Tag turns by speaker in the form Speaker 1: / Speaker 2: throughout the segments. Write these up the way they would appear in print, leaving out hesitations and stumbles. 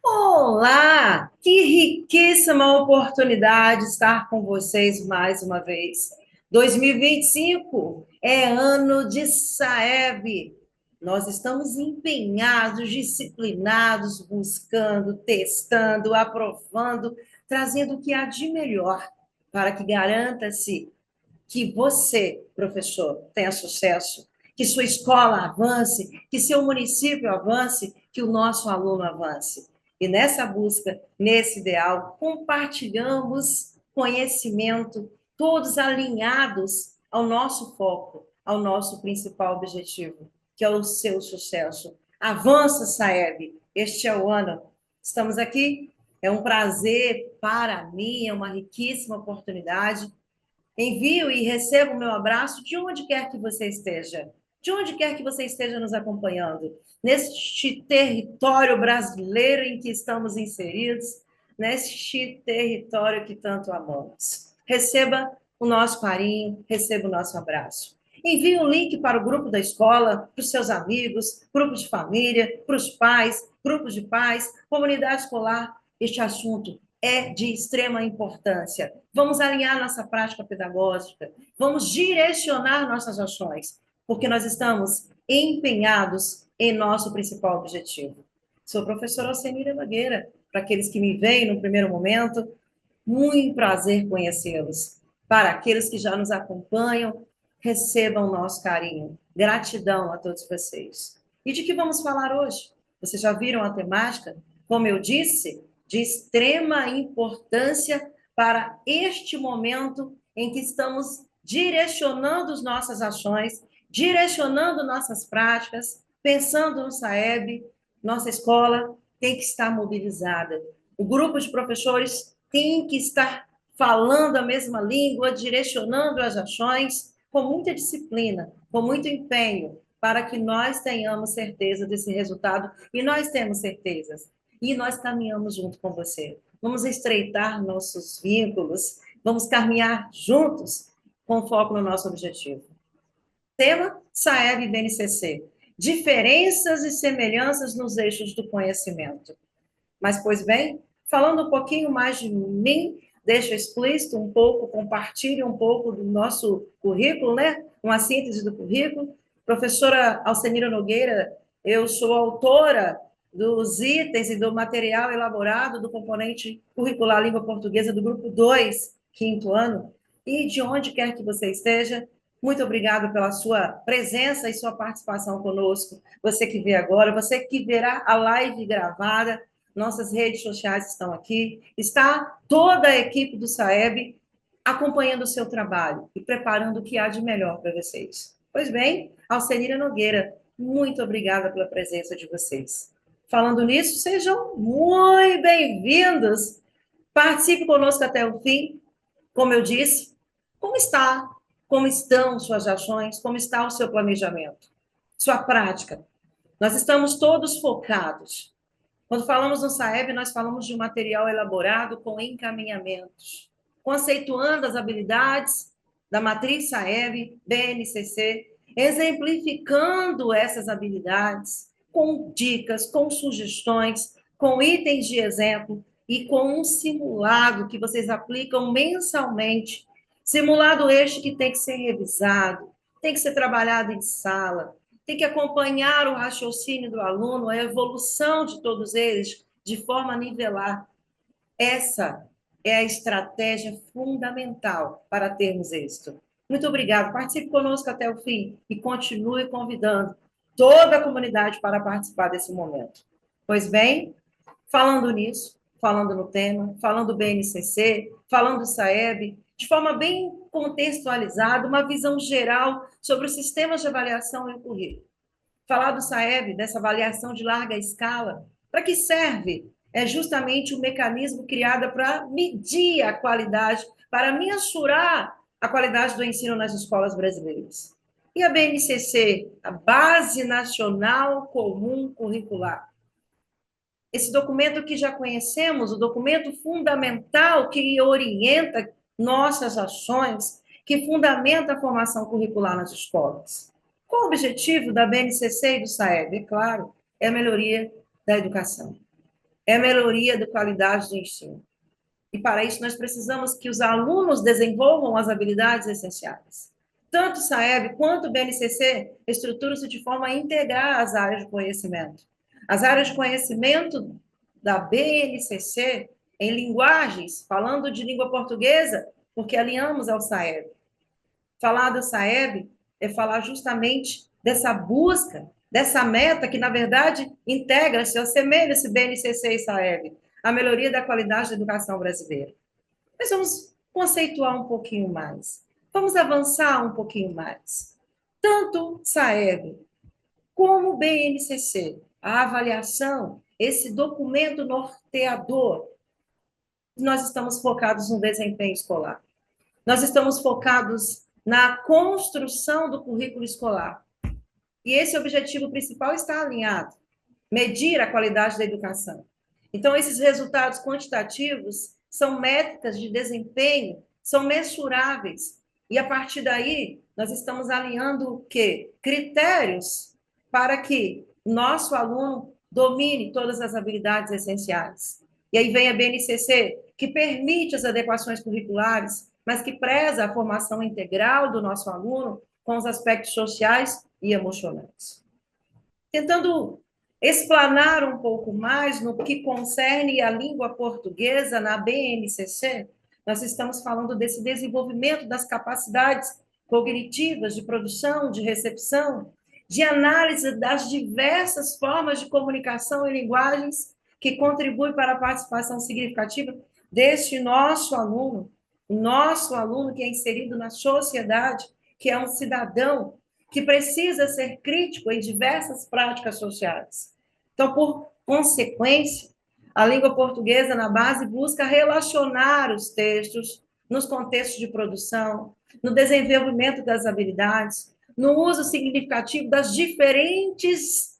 Speaker 1: Olá! Que riquíssima oportunidade estar com vocês mais uma vez. 2025 é ano de Saeb. Nós estamos empenhados, disciplinados, buscando, testando, aprovando, trazendo o que há de melhor para que garanta-se que você, professor, tenha sucesso, que sua escola avance, que seu município avance, que o nosso aluno avance. E nessa busca, nesse ideal, compartilhamos conhecimento, todos alinhados ao nosso foco, ao nosso principal objetivo, que é o seu sucesso. Avança, Saeb! Este é o ano. Estamos aqui. É um prazer para mim, é uma riquíssima oportunidade. Envio e recebo o meu abraço de onde quer que você esteja. De onde quer que você esteja nos acompanhando. Neste território brasileiro em que estamos inseridos, neste território que tanto amamos. Receba o nosso carinho, receba o nosso abraço. Envie um link para o grupo da escola, para os seus amigos, grupos de família, para os pais, grupos de pais, comunidade escolar. Este assunto é de extrema importância. Vamos alinhar nossa prática pedagógica, vamos direcionar nossas ações, porque nós estamos empenhados em nosso principal objetivo. Sou a professora Alcenira Nogueira, para aqueles que me veem no primeiro momento, muito prazer conhecê-los. Para aqueles que já nos acompanham, recebam o nosso carinho. Gratidão a todos vocês. E de que vamos falar hoje? Vocês já viram a temática? Como eu disse, de extrema importância para este momento em que estamos direcionando as nossas ações, direcionando nossas práticas, pensando no Saeb, nossa escola tem que estar mobilizada. O grupo de professores tem que estar falando a mesma língua, direcionando as ações com muita disciplina, com muito empenho, para que nós tenhamos certeza desse resultado, e nós temos certezas. E nós caminhamos junto com você. Vamos estreitar nossos vínculos, vamos caminhar juntos com foco no nosso objetivo. Tema: Saeb e BNCC. Diferenças e semelhanças nos eixos do conhecimento. Mas, pois bem, falando um pouquinho mais de mim, deixo explícito um pouco, compartilhe um pouco do nosso currículo, né? Uma síntese do currículo. Professora Alcenira Nogueira, eu sou autora dos itens e do material elaborado do componente curricular Língua Portuguesa do grupo 2, quinto ano, e de onde quer que você esteja, muito obrigada pela sua presença e sua participação conosco. Você que vê agora, você que verá a live gravada, nossas redes sociais estão aqui, está toda a equipe do Saeb acompanhando o seu trabalho e preparando o que há de melhor para vocês. Pois bem, Alcenira Nogueira, muito obrigada pela presença de vocês. Falando nisso, sejam muito bem-vindos. Participe conosco até o fim. Como eu disse, como está? Como estão suas ações? Como está o seu planejamento? Sua prática? Nós estamos todos focados. Quando falamos no Saeb, nós falamos de um material elaborado com encaminhamentos, conceituando as habilidades da matriz Saeb, BNCC, exemplificando essas habilidades com dicas, com sugestões, com itens de exemplo e com um simulado que vocês aplicam mensalmente. Simulado este que tem que ser revisado, tem que ser trabalhado em sala, tem que acompanhar o raciocínio do aluno, a evolução de todos eles, de forma a nivelar. Essa é a estratégia fundamental para termos êxito. Muito obrigada. Participe conosco até o fim e continue convidando toda a comunidade para participar desse momento. Pois bem, falando nisso, falando no tema, falando do BNCC, falando do Saeb, de forma bem contextualizada, uma visão geral sobre os sistemas de avaliação e o currículo. Falar do SAEB, dessa avaliação de larga escala, para que serve? É justamente o mecanismo criado para medir a qualidade, para mensurar a qualidade do ensino nas escolas brasileiras. E a BNCC, a Base Nacional Comum Curricular. Esse documento que já conhecemos, o documento fundamental que orienta nossas ações, que fundamenta a formação curricular nas escolas. Qual o objetivo da BNCC e do SAEB? É claro, é a melhoria da educação, é a melhoria da qualidade do ensino. E para isso nós precisamos que os alunos desenvolvam as habilidades essenciais. Tanto o SAEB quanto o BNCC estruturam-se de forma a integrar as áreas de conhecimento. As áreas de conhecimento da BNCC em linguagens, falando de língua portuguesa, porque alinhamos ao SAEB. Falar do SAEB é falar justamente dessa busca, dessa meta que, na verdade, integra-se, assemelha-se BNCC e SAEB, a melhoria da qualidade da educação brasileira. Mas vamos conceituar um pouquinho mais. Vamos avançar um pouquinho mais. Tanto SAEB como BNCC, a avaliação, esse documento norteador, nós estamos focados no desempenho escolar. Nós estamos focados na construção do currículo escolar. E esse objetivo principal está alinhado: medir a qualidade da educação. Então, esses resultados quantitativos são métricas de desempenho, são mensuráveis. E, a partir daí, nós estamos alinhando o quê? Critérios para que nosso aluno domine todas as habilidades essenciais. E aí vem a BNCC, que permite as adequações curriculares, mas que preza a formação integral do nosso aluno com os aspectos sociais e emocionais. Tentando explanar um pouco mais no que concerne a língua portuguesa na BNCC, nós estamos falando desse desenvolvimento das capacidades cognitivas de produção, de recepção, de análise das diversas formas de comunicação e linguagens que contribuem para a participação significativa deste nosso aluno que é inserido na sociedade, que é um cidadão que precisa ser crítico em diversas práticas sociais. Então, por consequência, a língua portuguesa na base busca relacionar os textos nos contextos de produção, no desenvolvimento das habilidades, no uso significativo das diferentes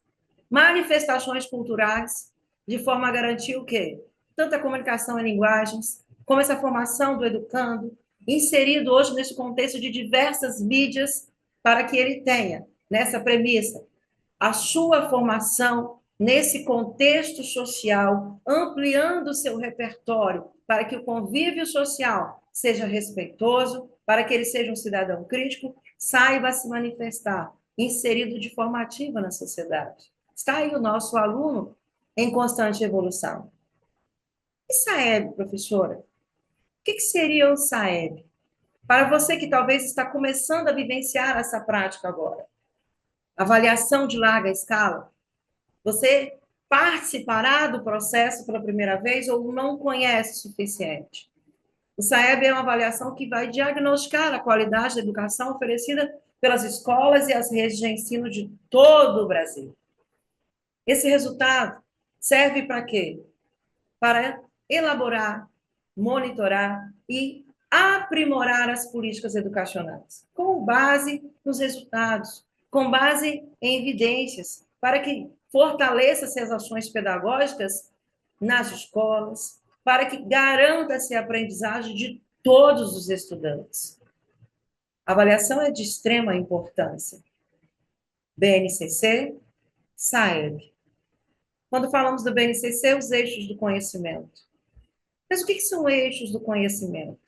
Speaker 1: manifestações culturais, de forma a garantir o quê? Tanto a comunicação em linguagens, como essa formação do educando, inserido hoje nesse contexto de diversas mídias, para que ele tenha, nessa premissa, a sua formação nesse contexto social, ampliando o seu repertório para que o convívio social seja respeitoso, para que ele seja um cidadão crítico, saiba se manifestar, inserido de forma ativa na sociedade. Está aí o nosso aluno em constante evolução. E SAEB, professora? O que seria o SAEB? Para você que talvez está começando a vivenciar essa prática agora, avaliação de larga escala, você participará do processo pela primeira vez ou não conhece o suficiente? O SAEB é uma avaliação que vai diagnosticar a qualidade da educação oferecida pelas escolas e as redes de ensino de todo o Brasil. Esse resultado serve para quê? Para elaborar, monitorar e aprimorar as políticas educacionais, com base nos resultados, com base em evidências, para que fortaleça-se as ações pedagógicas nas escolas, para que garanta-se a aprendizagem de todos os estudantes. A avaliação é de extrema importância. BNCC, SAEB. Quando falamos do BNCC, os eixos do conhecimento. Mas o que são eixos do conhecimento?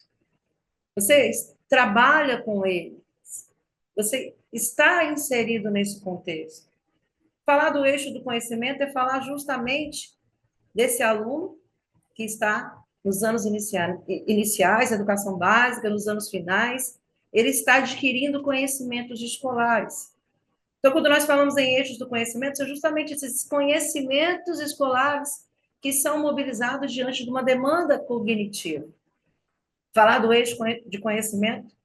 Speaker 1: Você trabalha com eles. Você está inserido nesse contexto. Falar do eixo do conhecimento é falar justamente desse aluno que está nos anos iniciais, educação básica, nos anos finais, ele está adquirindo conhecimentos escolares. Então, quando nós falamos em eixos do conhecimento, são justamente esses conhecimentos escolares que são mobilizados diante de uma demanda cognitiva. Falar do eixo de conhecimento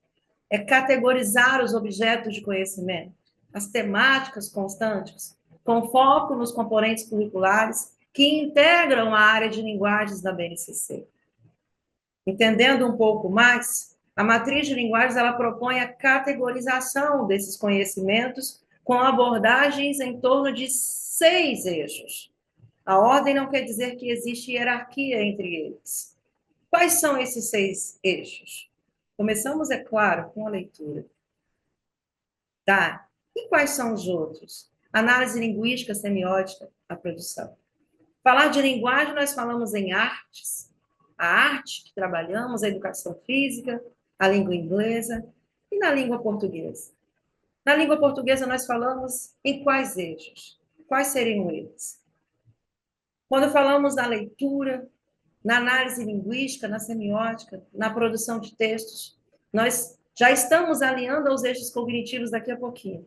Speaker 1: é categorizar os objetos de conhecimento, as temáticas constantes, com foco nos componentes curriculares que integram a área de linguagens da BNCC. Entendendo um pouco mais, a matriz de linguagens ela propõe a categorização desses conhecimentos com abordagens em torno de 6 eixos. A ordem não quer dizer que existe hierarquia entre eles. Quais são esses 6 eixos? Começamos, é claro, com a leitura. Tá. E quais são os outros? Análise linguística, semiótica, a produção. Falar de linguagem, nós falamos em artes. A arte que trabalhamos, a educação física, a língua inglesa e na língua portuguesa. Na língua portuguesa, nós falamos em quais eixos? Quais seriam eles? Quando falamos na leitura, na análise linguística, na semiótica, na produção de textos, nós já estamos alinhando aos eixos cognitivos daqui a pouquinho.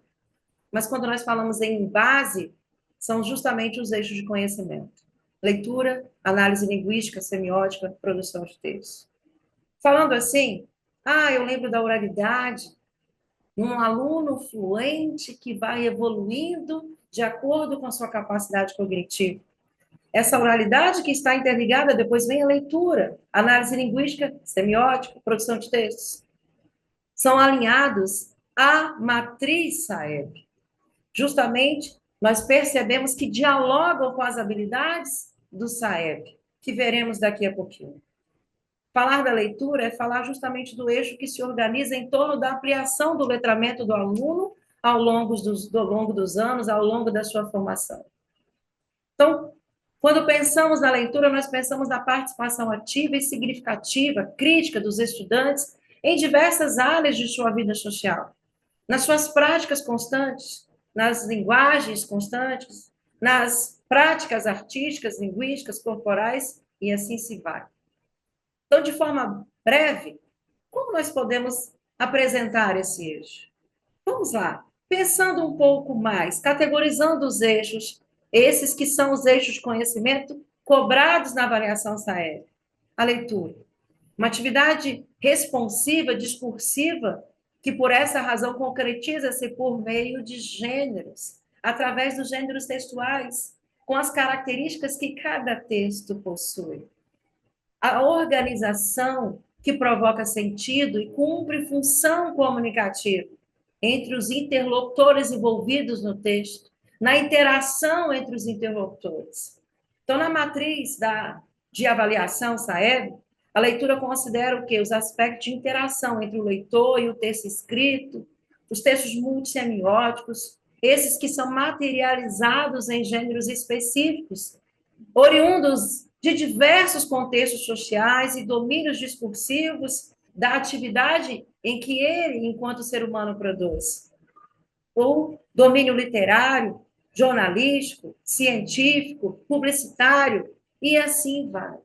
Speaker 1: Mas quando nós falamos em base, são justamente os eixos de conhecimento. Leitura, análise linguística, semiótica, produção de textos. Falando assim, eu lembro da oralidade, um aluno fluente que vai evoluindo de acordo com a sua capacidade cognitiva. Essa oralidade que está interligada, depois vem a leitura, análise linguística, semiótica, produção de textos. São alinhados à matriz SAEB. Justamente, nós percebemos que dialogam com as habilidades do SAEB, que veremos daqui a pouquinho. Falar da leitura é falar justamente do eixo que se organiza em torno da ampliação do letramento do aluno ao longo dos anos, ao longo da sua formação. Então, quando pensamos na leitura, nós pensamos na participação ativa e significativa, crítica dos estudantes em diversas áreas de sua vida social, nas suas práticas constantes, nas linguagens constantes, nas práticas artísticas, linguísticas, corporais, e assim se vai. Então, de forma breve, como nós podemos apresentar esse eixo? Vamos lá, pensando um pouco mais, categorizando os eixos, esses que são os eixos de conhecimento cobrados na avaliação SAEB. A leitura, uma atividade responsiva, discursiva, que por essa razão concretiza-se por meio de gêneros, através dos gêneros textuais, com as características que cada texto possui. A organização que provoca sentido e cumpre função comunicativa entre os interlocutores envolvidos no texto, na interação entre os interlocutores. Então, na matriz de avaliação SAEB, a leitura considera o quê? Os aspectos de interação entre o leitor e o texto escrito, os textos multissemióticos, esses que são materializados em gêneros específicos, oriundos de diversos contextos sociais e domínios discursivos da atividade em que ele, enquanto ser humano, produz. Ou domínio literário, jornalístico, científico, publicitário, e assim vai.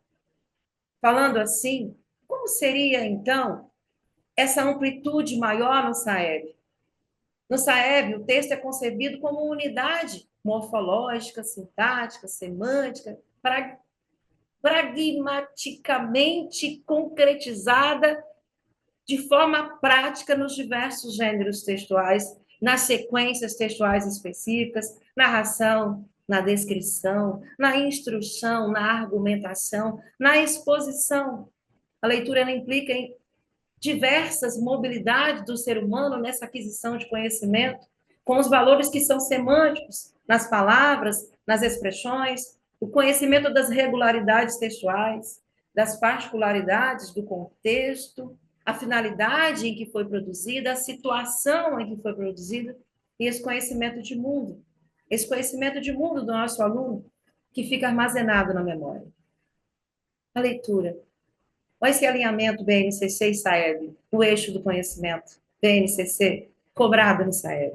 Speaker 1: Falando assim, como seria, então, essa amplitude maior no SAEB? No SAEB, o texto é concebido como unidade morfológica, sintática, semântica, pragmaticamente concretizada de forma prática nos diversos gêneros textuais, nas sequências textuais específicas, narração, na descrição, na instrução, na argumentação, na exposição. A leitura ela implica em diversas mobilidades do ser humano nessa aquisição de conhecimento, com os valores que são semânticos, nas palavras, nas expressões, o conhecimento das regularidades textuais, das particularidades do contexto, a finalidade em que foi produzida, a situação em que foi produzida, e esse conhecimento de mundo. Esse conhecimento de mundo do nosso aluno, que fica armazenado na memória. A leitura. Olha esse alinhamento BNCC e SAEB, o eixo do conhecimento, BNCC, cobrado no SAEB.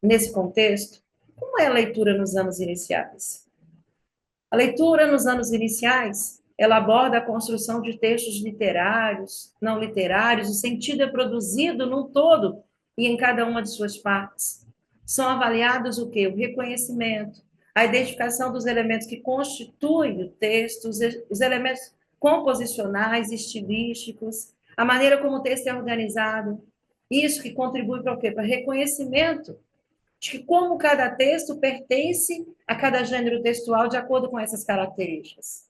Speaker 1: Nesse contexto, como é a leitura nos anos iniciais? A leitura nos anos iniciais, ela aborda a construção de textos literários, não literários, o sentido é produzido num todo e em cada uma de suas partes. São avaliados o quê? O reconhecimento, a identificação dos elementos que constituem o texto, os elementos composicionais, estilísticos, a maneira como o texto é organizado. Isso que contribui para o quê? Para reconhecimento de que como cada texto pertence a cada gênero textual de acordo com essas características.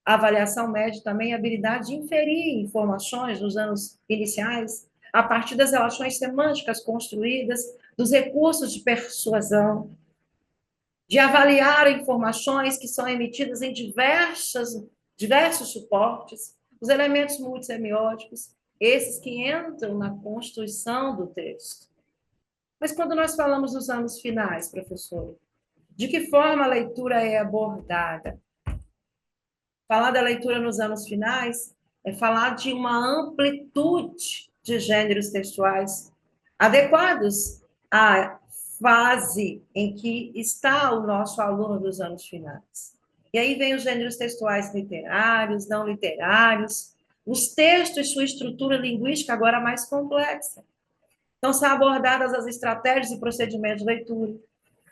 Speaker 1: A avaliação mede também a habilidade de inferir informações nos anos iniciais, a partir das relações semânticas construídas, dos recursos de persuasão, de avaliar informações que são emitidas em diversos suportes, os elementos multissemióticos, esses que entram na constituição do texto. Mas quando nós falamos dos anos finais, professor, de que forma a leitura é abordada? Falar da leitura nos anos finais é falar de uma amplitude de gêneros textuais adequados à fase em que está o nosso aluno dos anos finais. E aí vem os gêneros textuais literários, não literários, os textos e sua estrutura linguística agora mais complexa. Então, são abordadas as estratégias e procedimentos de leitura,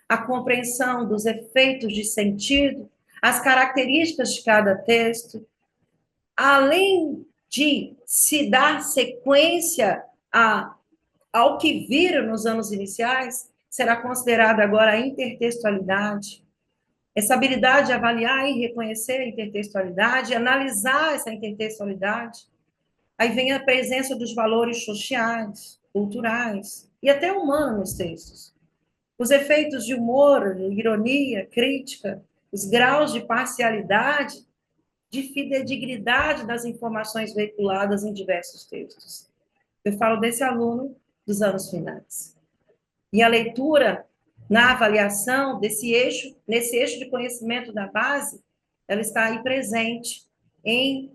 Speaker 1: a compreensão dos efeitos de sentido, as características de cada texto, além de se dar sequência ao que viram nos anos iniciais, será considerada agora a intertextualidade, essa habilidade de avaliar e reconhecer a intertextualidade, analisar essa intertextualidade. Aí vem a presença dos valores sociais, culturais e até humanos nos textos. Os efeitos de humor, ironia, crítica, os graus de parcialidade, de fidedignidade das informações veiculadas em diversos textos. Eu falo desse aluno dos anos finais. E a leitura, na avaliação nesse eixo de conhecimento da base, ela está aí presente em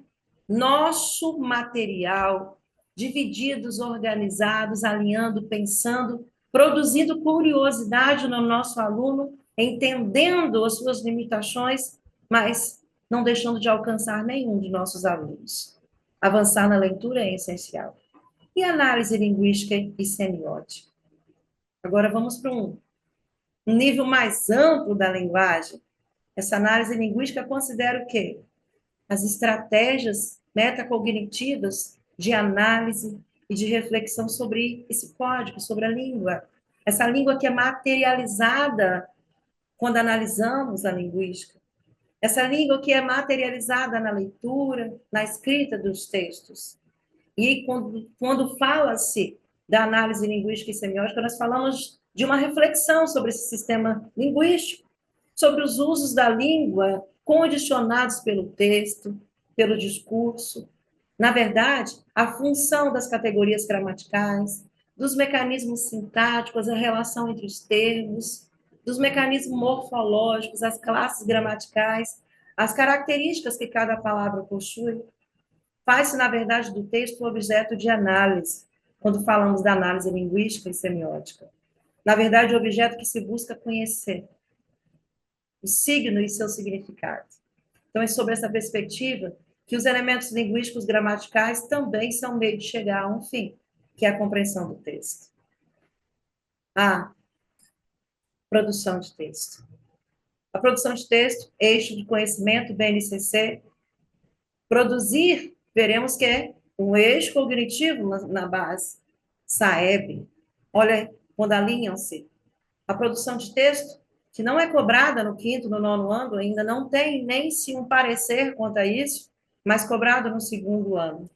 Speaker 1: nosso material, divididos, organizados, alinhando, pensando, produzindo curiosidade no nosso aluno, entendendo as suas limitações, mas não deixando de alcançar nenhum de nossos alunos. Avançar na leitura é essencial. E análise linguística e semiótica? Agora vamos para um nível mais amplo da linguagem. Essa análise linguística considera o quê? As estratégias metacognitivas de análise e de reflexão sobre esse código, sobre a língua. Essa língua que é materializada quando analisamos a linguística. Essa língua que é materializada na leitura, na escrita dos textos. E quando fala-se da análise linguística e semiótica, nós falamos de uma reflexão sobre esse sistema linguístico, sobre os usos da língua condicionados pelo texto, pelo discurso. Na verdade, a função das categorias gramaticais, dos mecanismos sintáticos, a relação entre os termos, dos mecanismos morfológicos, as classes gramaticais, as características que cada palavra possui, faz-se, na verdade, do texto objeto de análise, quando falamos da análise linguística e semiótica. Na verdade, o objeto que se busca conhecer, o signo e seu significado. Então, é sobre essa perspectiva que os elementos linguísticos gramaticais também são meio de chegar a um fim, que é a compreensão do texto. A produção de texto. A produção de texto, eixo de conhecimento, BNCC. Produzir, veremos que é um eixo cognitivo na base. SAEB. Olha, quando alinham-se. A produção de texto, que não é cobrada no quinto, no nono ano, ainda não tem nem se um parecer quanto a isso, mas cobrado no segundo ano.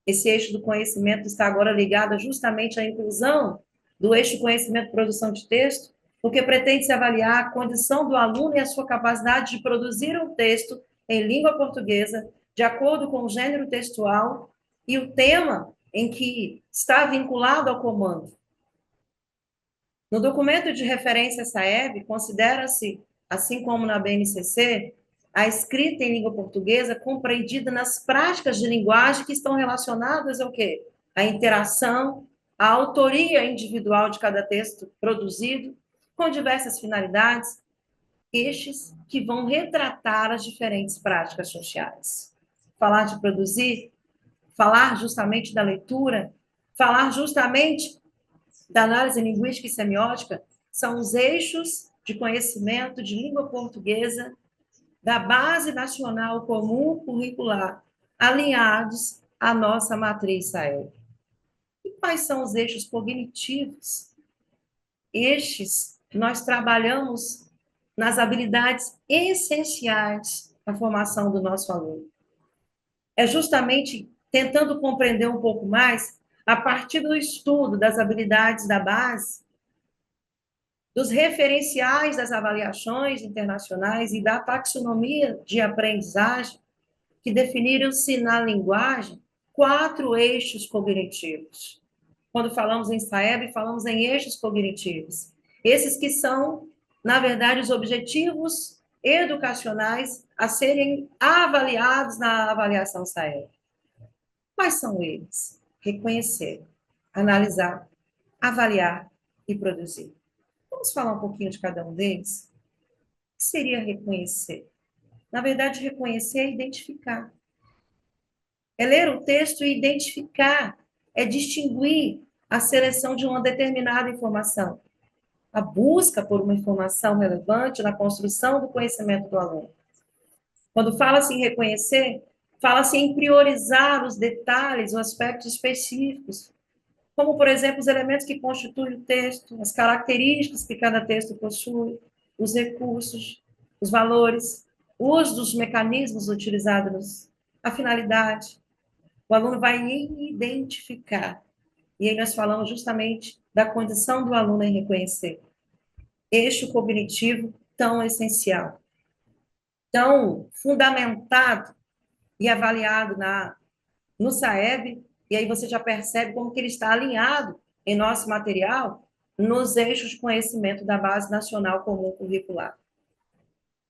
Speaker 1: Esse eixo do conhecimento está agora ligado justamente à inclusão do eixo conhecimento-produção de texto, porque pretende-se avaliar a condição do aluno e a sua capacidade de produzir um texto em língua portuguesa, de acordo com o gênero textual e o tema em que está vinculado ao comando. No documento de referência SAEB, considera-se, assim como na BNCC, a escrita em língua portuguesa compreendida nas práticas de linguagem que estão relacionadas ao quê? A interação, a autoria individual de cada texto produzido, com diversas finalidades, estes que vão retratar as diferentes práticas sociais. Falar de produzir, falar justamente da leitura, falar justamente da análise linguística e semiótica, são os eixos de conhecimento de língua portuguesa da Base Nacional Comum Curricular, alinhados à nossa matriz SAEB. E quais são os eixos cognitivos estes nós trabalhamos nas habilidades essenciais da formação do nosso aluno. É justamente tentando compreender um pouco mais, a partir do estudo das habilidades da base, dos referenciais das avaliações internacionais e da taxonomia de aprendizagem, que definiram-se na linguagem 4 eixos cognitivos. Quando falamos em SAEB, falamos em eixos cognitivos. Esses que são, na verdade, os objetivos educacionais a serem avaliados na avaliação SAEB. Quais são eles? Reconhecer, analisar, avaliar e produzir. Vamos falar um pouquinho de cada um deles? O que seria reconhecer? Na verdade, reconhecer é identificar. É ler o texto e identificar, é distinguir a seleção de uma determinada informação, a busca por uma informação relevante na construção do conhecimento do aluno. Quando fala-se em reconhecer, fala-se em priorizar os detalhes, os aspectos específicos, como, por exemplo, os elementos que constituem o texto, as características que cada texto possui, os recursos, os valores, o uso dos mecanismos utilizados, a finalidade. O aluno vai identificar. E aí nós falamos justamente da condição do aluno em reconhecer. Eixo cognitivo tão essencial, tão fundamentado e avaliado no SAEB, e aí você já percebe como que ele está alinhado em nosso material nos eixos de conhecimento da Base Nacional Comum Curricular.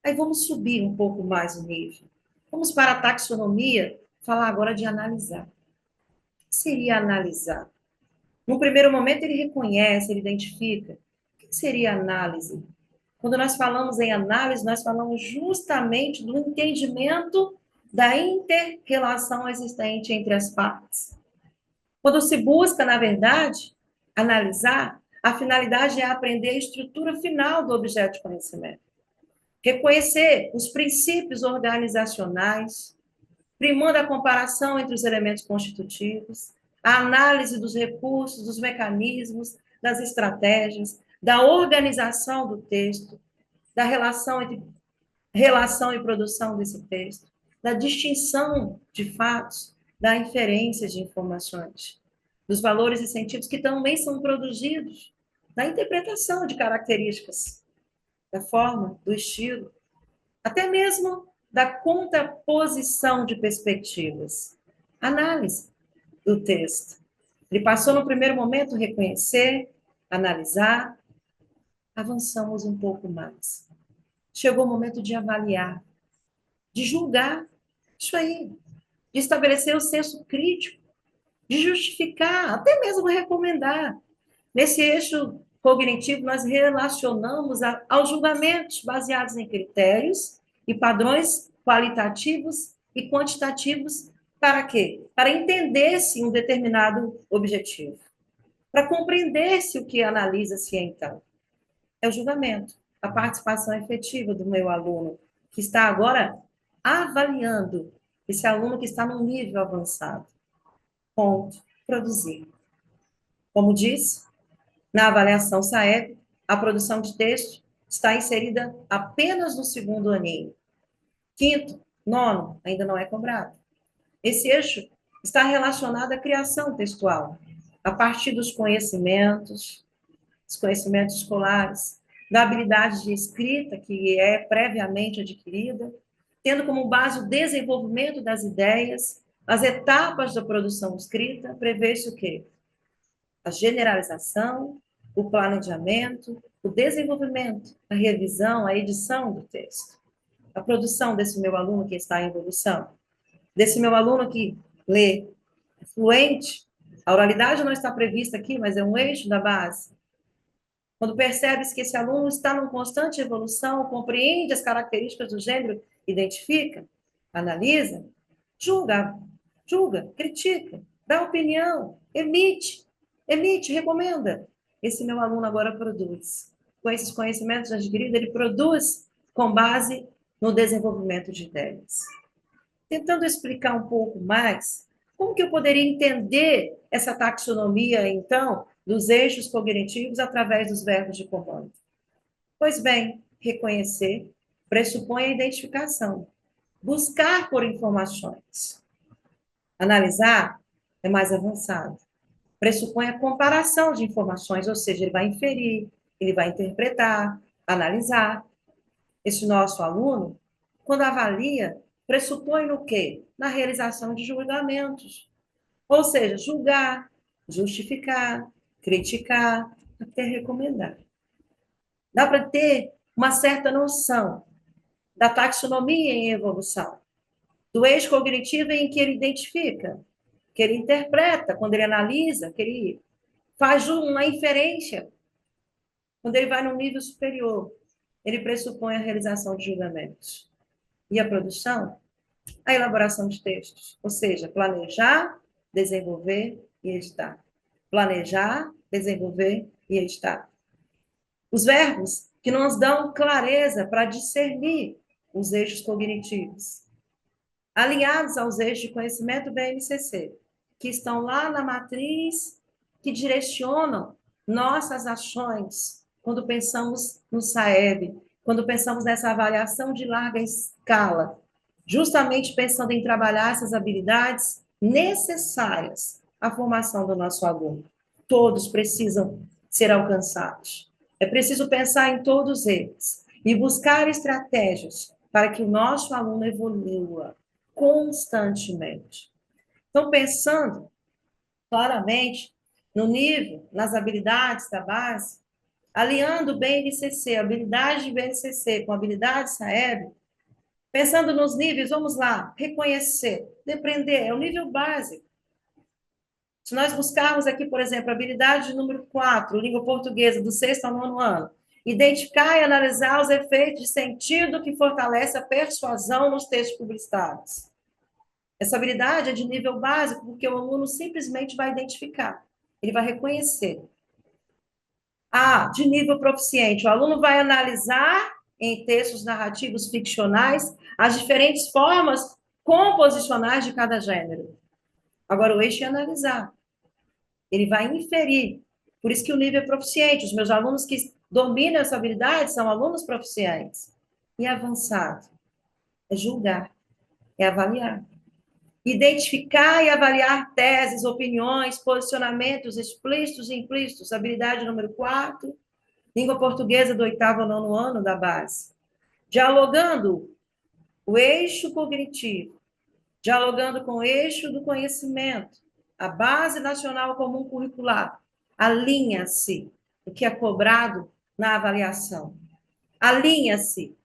Speaker 1: Aí vamos subir um pouco mais o nível. Vamos para a taxonomia, falar agora de analisar. O que seria analisar? No primeiro momento, ele reconhece, ele identifica. O que seria análise? Quando nós falamos em análise, nós falamos justamente do entendimento da inter-relação existente entre as partes. Quando se busca, na verdade, analisar, a finalidade é aprender a estrutura final do objeto de conhecimento. Reconhecer os princípios organizacionais, primando a comparação entre os elementos constitutivos, a análise dos recursos, dos mecanismos, das estratégias, da organização do texto, da relação entre relação e produção desse texto, da distinção de fatos, da inferência de informações, dos valores e sentidos que também são produzidos na interpretação de características, da forma, do estilo, até mesmo da contraposição de perspectivas. Análise do texto. Ele passou no primeiro momento reconhecer, analisar, avançamos um pouco mais. Chegou o momento de avaliar, de julgar, isso aí, de estabelecer o senso crítico, de justificar, até mesmo recomendar. Nesse eixo cognitivo, nós relacionamos aos julgamentos baseados em critérios e padrões qualitativos e quantitativos. Para quê? Para entender-se um determinado objetivo. Para compreender-se o que analisa-se, então. É o julgamento, a participação efetiva do meu aluno, que está agora avaliando esse aluno que está num nível avançado. Ponto. Produzir. Como disse, na avaliação SAEB, a produção de texto está inserida apenas no segundo aninho. Quinto, nono, ainda não é cobrado. Esse eixo está relacionado à criação textual, a partir dos conhecimentos escolares, da habilidade de escrita, que é previamente adquirida, tendo como base o desenvolvimento das ideias, as etapas da produção escrita, prevê-se o quê? A generalização, o planejamento, o desenvolvimento, a revisão, a edição do texto. A produção desse meu aluno que está em evolução, desse meu aluno que lê fluente, a oralidade não está prevista aqui, mas é um eixo da base. Quando percebes que esse aluno está em constante evolução, compreende as características do gênero, identifica, analisa, julga, critica, dá opinião, emite, recomenda. Esse meu aluno agora produz. Com esses conhecimentos adquiridos, ele produz com base no desenvolvimento de ideias. Tentando explicar um pouco mais, como que eu poderia entender essa taxonomia, então, dos eixos cognitivos através dos verbos de comando. Pois bem, reconhecer pressupõe a identificação, buscar por informações. Analisar é mais avançado, pressupõe a comparação de informações, ou seja, ele vai inferir, ele vai interpretar, analisar. Esse nosso aluno, quando avalia, pressupõe no quê? Na realização de julgamentos. Ou seja, julgar, justificar, criticar, até recomendar. Dá para ter uma certa noção da taxonomia em evolução, do eixo cognitivo em que ele identifica, que ele interpreta, quando ele analisa, que ele faz uma inferência. Quando ele vai num nível superior, ele pressupõe a realização de julgamentos. E a produção? A elaboração de textos, ou seja, planejar, desenvolver e editar. Planejar, desenvolver e editar. Os verbos que nos dão clareza para discernir os eixos cognitivos, alinhados aos eixos de conhecimento BNCC, que estão lá na matriz, que direcionam nossas ações quando pensamos no SAEB, quando pensamos nessa avaliação de larga escala, justamente pensando em trabalhar essas habilidades necessárias à formação do nosso aluno. Todos precisam ser alcançados. É preciso pensar em todos eles e buscar estratégias para que o nosso aluno evolua constantemente. Então, pensando claramente no nível, nas habilidades da base, alinhando o BNCC, habilidade de BNCC com habilidade SAEB, pensando nos níveis, vamos lá, reconhecer, depreender, é o nível básico. Se nós buscarmos aqui, por exemplo, a habilidade de número 4, língua portuguesa, do 6º ao 9º ano, identificar e analisar os efeitos de sentido que fortalece a persuasão nos textos publicitários. Essa habilidade é de nível básico, porque o aluno simplesmente vai identificar, ele vai reconhecer. De nível proficiente, o aluno vai analisar em textos narrativos ficcionais as diferentes formas composicionais de cada gênero. Agora, o eixo é analisar. Ele vai inferir. Por isso que o nível é proficiente. Os meus alunos que dominam essa habilidade são alunos proficientes. E avançado é julgar, é avaliar. Identificar e avaliar teses, opiniões, posicionamentos explícitos e implícitos. Habilidade número 4, língua portuguesa do 8º ao 9º ano da base. Dialogando o eixo cognitivo, dialogando com o eixo do conhecimento, a base nacional comum curricular, alinha-se o que é cobrado na avaliação. Alinham-se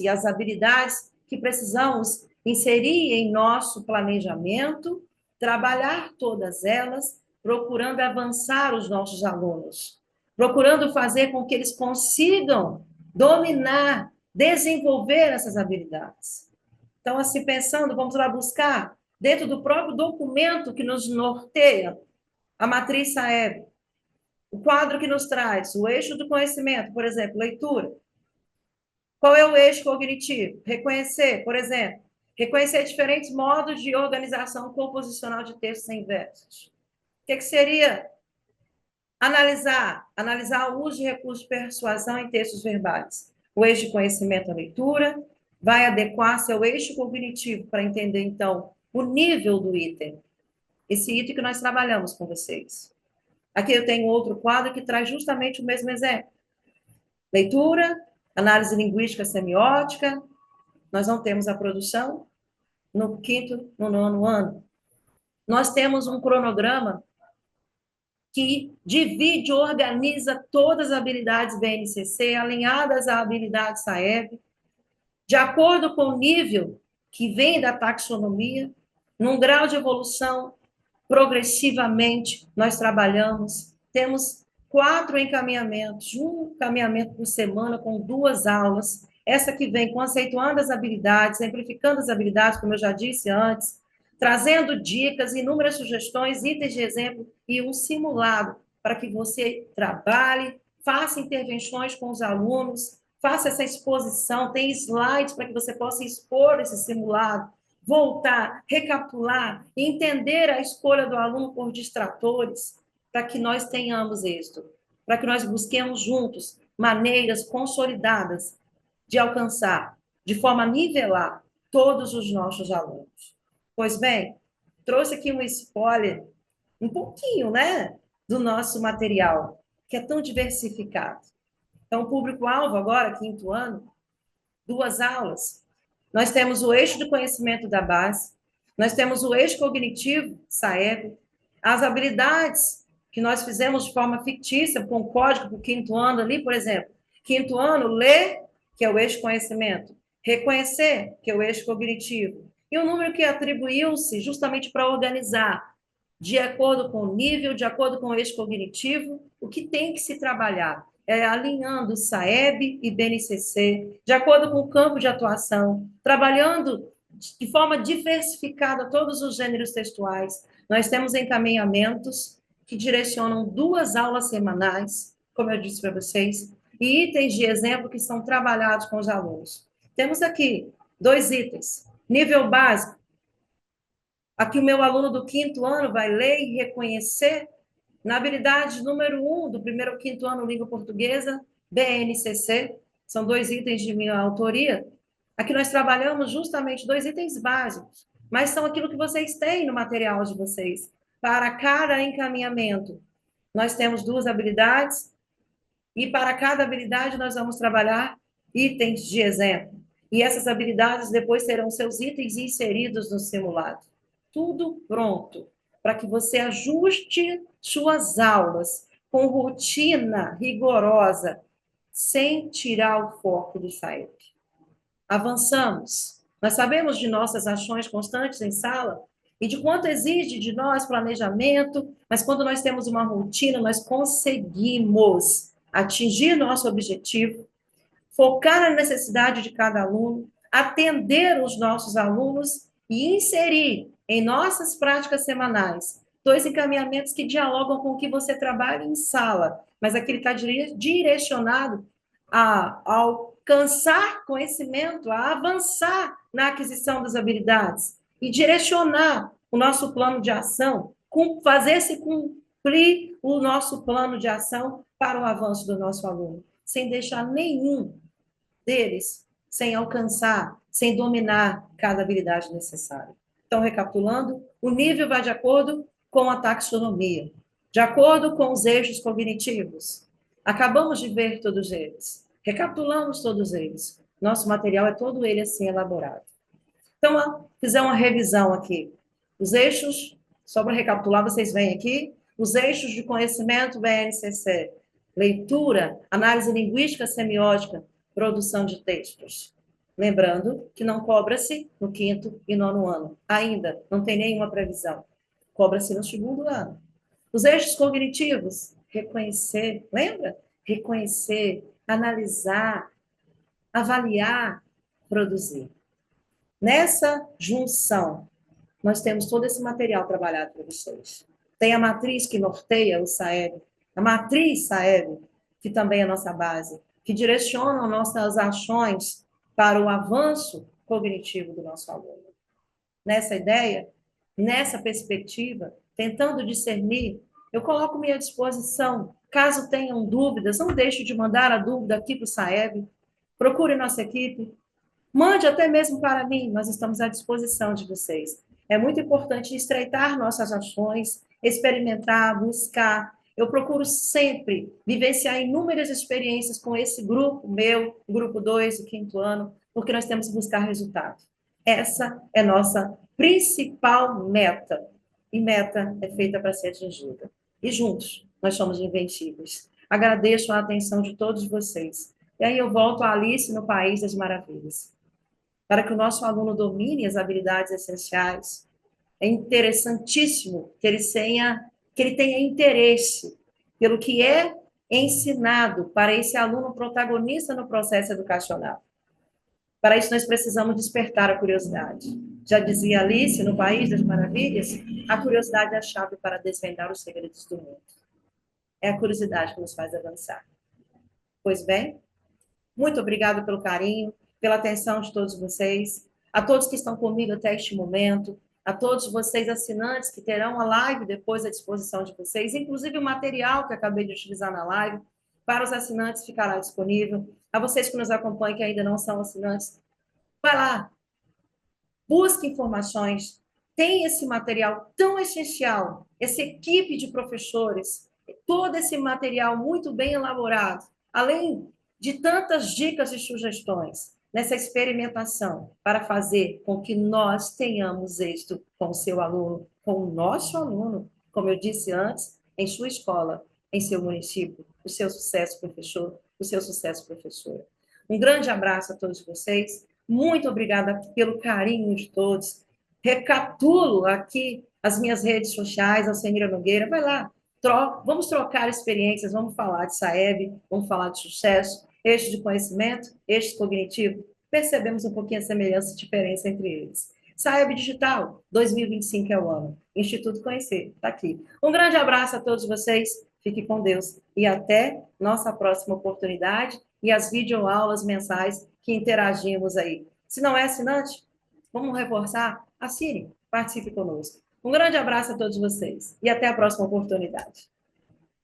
Speaker 1: as habilidades que precisamos inserir em nosso planejamento, trabalhar todas elas, procurando avançar os nossos alunos, procurando fazer com que eles consigam dominar, desenvolver essas habilidades. Então, assim, pensando, vamos lá buscar, dentro do próprio documento que nos norteia, a matriz SAEB, o quadro que nos traz, o eixo do conhecimento, por exemplo, leitura. Qual é o eixo cognitivo? Reconhecer, por exemplo, reconhecer diferentes modos de organização composicional de textos em versos. O que seria analisar o uso de recursos de persuasão em textos verbais. O eixo de conhecimento à leitura vai adequar-se ao eixo cognitivo para entender, então, o nível do item. Esse item que nós trabalhamos com vocês. Aqui eu tenho outro quadro que traz justamente o mesmo exemplo. Leitura, análise linguística semiótica, nós não temos a produção no 5º, no 9º ano. Nós temos um cronograma que divide, organiza todas as habilidades BNCC, alinhadas à habilidade SAEB, de acordo com o nível que vem da taxonomia, num grau de evolução, progressivamente, nós trabalhamos, temos 4 encaminhamentos, um encaminhamento por semana com 2 aulas, essa que vem conceituando as habilidades, simplificando as habilidades, como eu já disse antes, trazendo dicas, inúmeras sugestões, itens de exemplo e um simulado para que você trabalhe, faça intervenções com os alunos, faça essa exposição, tem slides para que você possa expor esse simulado, voltar, recapitular, entender a escolha do aluno por distratores, para que nós tenhamos êxito, para que nós busquemos juntos maneiras consolidadas de alcançar, de forma a nivelar todos os nossos alunos. Pois bem, trouxe aqui um spoiler, um pouquinho, né, do nosso material, que é tão diversificado. Então, o público-alvo agora, quinto ano, 2 aulas. Nós temos o eixo de conhecimento da base, nós temos o eixo cognitivo, SAEB, as habilidades que nós fizemos de forma fictícia, com código para o quinto ano ali, por exemplo. Quinto ano, ler, que é o eixo conhecimento, reconhecer, que é o eixo cognitivo, e o número que atribuiu-se justamente para organizar, de acordo com o nível, de acordo com o eixo cognitivo, o que tem que se trabalhar alinhando SAEB e BNCC, de acordo com o campo de atuação, trabalhando de forma diversificada todos os gêneros textuais. Nós temos encaminhamentos que direcionam 2 aulas semanais, como eu disse para vocês, e itens de exemplo que são trabalhados com os alunos. Temos aqui 2 itens. Nível básico. Aqui o meu aluno do quinto ano vai ler e reconhecer na habilidade número 1 do primeiro ao quinto ano, língua portuguesa, BNCC, são 2 itens de minha autoria. Aqui nós trabalhamos justamente 2 itens básicos, mas são aquilo que vocês têm no material de vocês. Para cada encaminhamento, nós temos 2 habilidades, e para cada habilidade nós vamos trabalhar itens de exemplo. E essas habilidades depois terão seus itens inseridos no simulado. Tudo pronto para que você ajuste suas aulas com rotina rigorosa, sem tirar o foco do SAEB. Avançamos. Nós sabemos de nossas ações constantes em sala e de quanto exige de nós planejamento, mas quando nós temos uma rotina, nós conseguimos atingir nosso objetivo, focar na necessidade de cada aluno, atender os nossos alunos e inserir em nossas práticas semanais 2 encaminhamentos que dialogam com o que você trabalha em sala, mas aquele está direcionado a alcançar conhecimento, a avançar na aquisição das habilidades e direcionar o nosso plano de ação, fazer-se cumprir o nosso plano de ação para o avanço do nosso aluno, sem deixar nenhum deles sem alcançar, sem dominar cada habilidade necessária. Então, recapitulando, o nível vai de acordo com a taxonomia, de acordo com os eixos cognitivos. Acabamos de ver todos eles, recapitulamos todos eles. Nosso material é todo ele assim elaborado. Então, fizer uma revisão aqui. Os eixos, só para recapitular, vocês veem aqui, os eixos de conhecimento BNCC, leitura, análise linguística semiótica, produção de textos. Lembrando que não cobra-se no quinto e nono ano. Ainda não tem nenhuma previsão. Cobra-se no segundo ano. Os eixos cognitivos, reconhecer, lembra? Reconhecer, analisar, avaliar, produzir. Nessa junção, nós temos todo esse material trabalhado para vocês. Tem a matriz que norteia o SAEB, a matriz SAEB, que também é a nossa base, que direciona nossas ações para o avanço cognitivo do nosso aluno. Nessa ideia, nessa perspectiva, tentando discernir, eu coloco-me à disposição. Caso tenham dúvidas, não deixe de mandar a dúvida aqui para o SAEB, procure nossa equipe, mande até mesmo para mim, nós estamos à disposição de vocês. É muito importante estreitar nossas ações, experimentar, buscar. Eu procuro sempre vivenciar inúmeras experiências com esse grupo meu, grupo 2, o quinto ano, porque nós temos que buscar resultado. Essa é nossa principal meta. E meta é feita para ser atingida. E juntos, nós somos invencíveis. Agradeço a atenção de todos vocês. E aí eu volto a Alice no País das Maravilhas. Para que o nosso aluno domine as habilidades essenciais, é interessantíssimo que ele tenha interesse pelo que é ensinado para esse aluno protagonista no processo educacional. Para isso, nós precisamos despertar a curiosidade. Já dizia Alice, no País das Maravilhas, a curiosidade é a chave para desvendar os segredos do mundo. É a curiosidade que nos faz avançar. Pois bem, muito obrigada pelo carinho, pela atenção de todos vocês, a todos que estão comigo até este momento. a todos vocês assinantes que terão a live depois à disposição de vocês, inclusive o material que acabei de utilizar na live, para os assinantes ficará disponível. A vocês que nos acompanham, que ainda não são assinantes, vai lá, busque informações, tem esse material tão essencial, essa equipe de professores, todo esse material muito bem elaborado, além de tantas dicas e sugestões nessa experimentação para fazer com que nós tenhamos êxito com o seu aluno, com o nosso aluno, como eu disse antes, em sua escola, em seu município, o seu sucesso, professor, o seu sucesso, professora. Um grande abraço a todos vocês. Muito obrigada pelo carinho de todos. Recapitulo aqui as minhas redes sociais, Alcenira Nogueira. Vai lá, vamos trocar experiências, vamos falar de SAEB, vamos falar de sucesso, eixo de conhecimento, eixo cognitivo. Percebemos um pouquinho a semelhança e diferença entre eles. SAEB Digital, 2025 é o ano. Instituto Conhecer, está aqui. Um grande abraço a todos vocês, fique com Deus e até nossa próxima oportunidade e as videoaulas mensais que interagimos aí. Se não é assinante, vamos reforçar? Assine, participe conosco. Um grande abraço a todos vocês e até a próxima oportunidade.